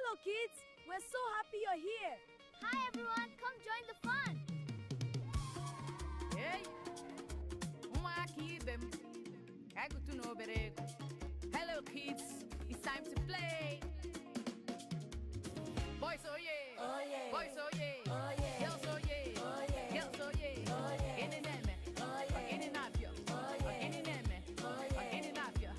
Hello kids, we're so happy you're here. Hi everyone, come join the fun. Hey, hello kids, it's time to play. Boys oh yeah, Oh yeah. boys oh yeah, Oh yeah. girls oh yeah, Oh yeah. girls oh yeah, Oh yeah. in the name, Oh yeah. in the napio, Oh yeah. in the name, Oh yeah. in the napio.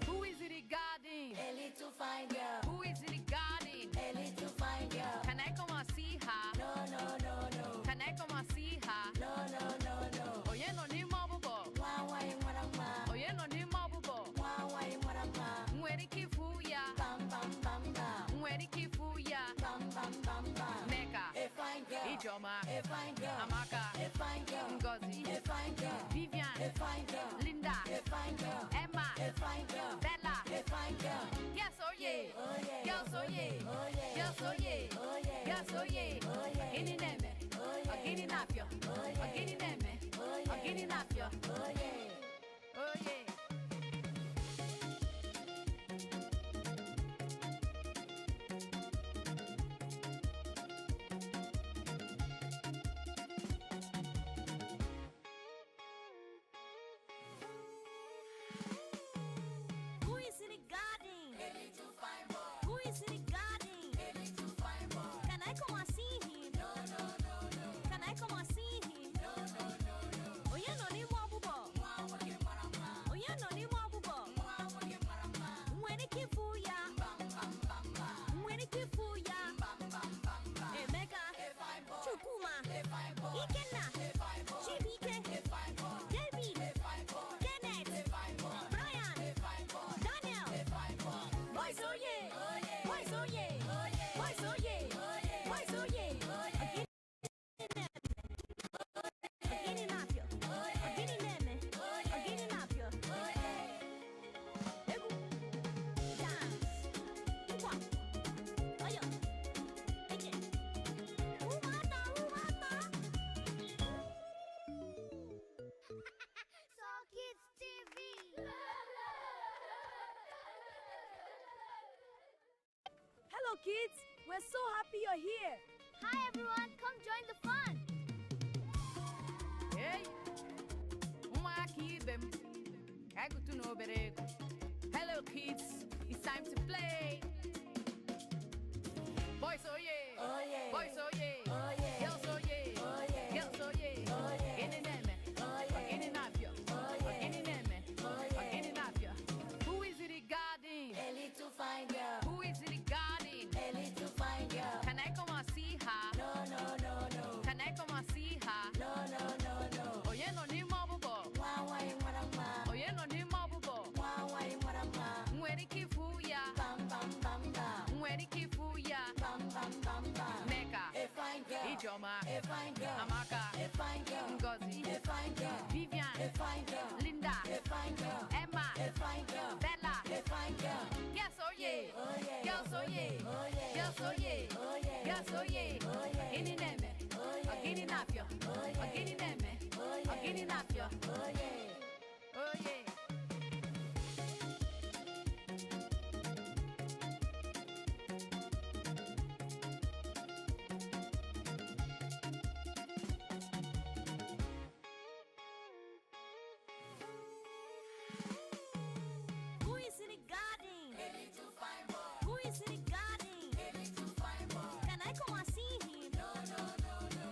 Who is it regarding? A little fine girl. Who is it regarding? A little fine girl. Can I come and see her? No, no, no, no. Can I come and see her? No, no, no, no. Oh yeah, no ni mabubo. Why, marama. Oh yeah, no ni mabubo. Why, marama. Mweri kifuya, Bam, bam, bam, bam. mweri kifuya. Bam, bam, bam, bam. Mecca, A fine girl. Ijoma, A fine girl. Amaka, A fine girl. Ngozi, A fine girl. Vivian, A fine girl. Linda, A fine girl. Emma, A fine girl. Bella. A fine girl. Yes, oh yeah. Oh yeah. Girls, oh yeah. Oh yeah. Girls, oh yeah. Oh yeah. Girls, oh yeah. Oh yeah. Gini neme. Oh yeah. Gini napio. Oh yeah. Gini neme. Oh yeah. Gini napio. Oh yeah. Oh yeah. Who is in the garden? A little fine boy. Who is in the garden? A little fine boy. Can I come and see him? No, no, no, no. Can I come and see him? No, no, no, no. Oh yeah, no ni mwabubo. Oh yeah, no ni mwabubo. Mwene kifuya. Mwene kifuya. Emeka. Chukuma. Ikenna. Chibike. David. Kenneth. Brian. Daniel. Boys oh yeah. Boys oh yeah. Boys oh yeah. Boys oh yeah. Agini napio. Agini neme. Agini napio. Egu. Dance. Ukwa. Ayo. Ike. Umata. So Kids TV. Hello kids, we're so happy you're here. Hi everyone, come join the fun. Hey, hello kids, it's time to play. Boys oh yeah. Oh yeah. Boys oh yeah. Oh yeah. Girls oh yeah. Oh yeah. Girls oh yeah. Oh yeah. In the name, Oh yeah. in the napio, Oh yeah. in the name, Oh yeah. in the napio. Who is it regarding? A little fine girl. Who is it regarding? A little fine girl. Can I come and see her? No, no, no, no. Can I come and see her? No, no, no, no. Oh yeah, no ni mabubo. Why, marama. Oh yeah, no ni mabubo. Why, marama. Mweri kifuya, Bam, bam, bam, bam. mweri kifuya. Bam, bam, bam, bam. Mecca, A fine girl. Ijoma, A fine girl. Amaka, A fine girl. Ngozi, A fine girl. Vivian, A fine girl. Linda, A fine girl. Emma, A fine girl. Bella. A fine girl. Yes, oh yeah. Oh yeah. Girls, oh yeah. Oh yeah. Girls, oh yeah. Oh yeah. Girls, oh yeah. Oh yeah. Gini neme. Oh yeah. Gini napio. Oh yeah. Gini neme. Oh yeah. Gini napio. Oh yeah.